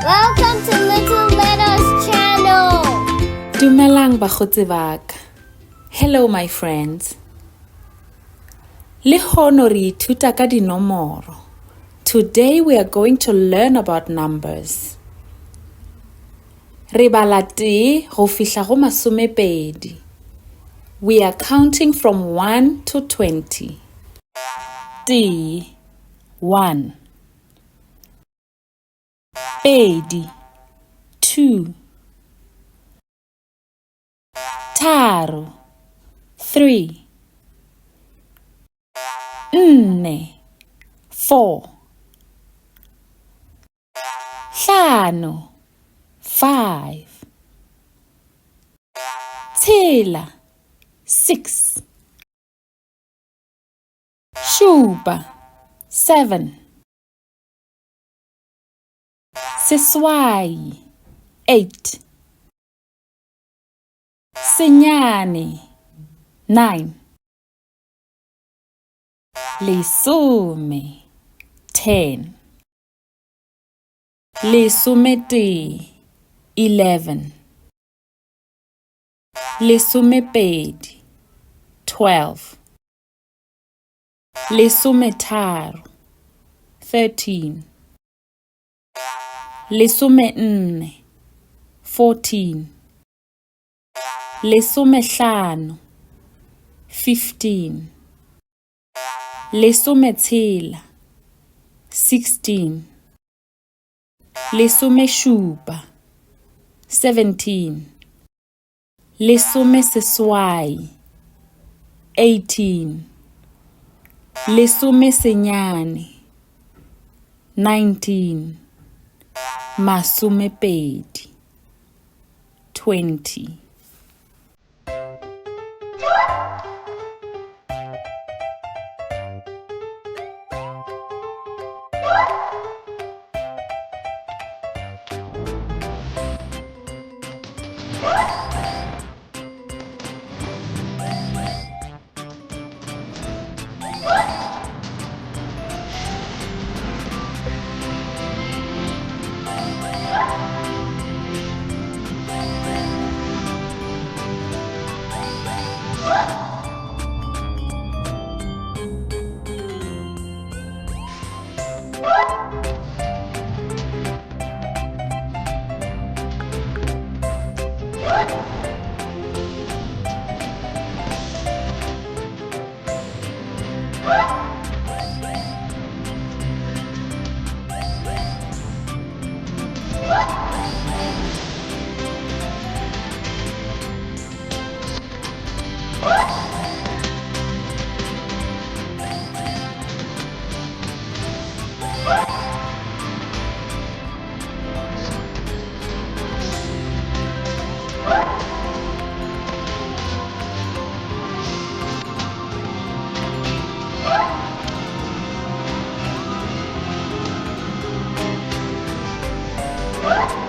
Welcome to Little Letters channel. Dumelang bakgotsi ba ka. Hello my friends. Le hono re ithuta ka dinomoro. Today we are going to learn about numbers. Re bala tee go fihla go masomepedi. We are counting from 1 to 20. Tee, 1. Pedi, 2. Tharo, 3. Nne, 4. Hlano, 5. Tshela, 6. Shuba, 7. Seswai, 8. Senyane, 9. Lesome, 10. Lesometee, 11. Lesomepedi, 12. Lesometharo, 13. Lesomenne, 14. Lesomehlano, 15. Lesometshela, 16. Lesomeshupa, 17. Lesomeseswai, 18. Lesomesenyane, 19. Masomepedi, 20. What?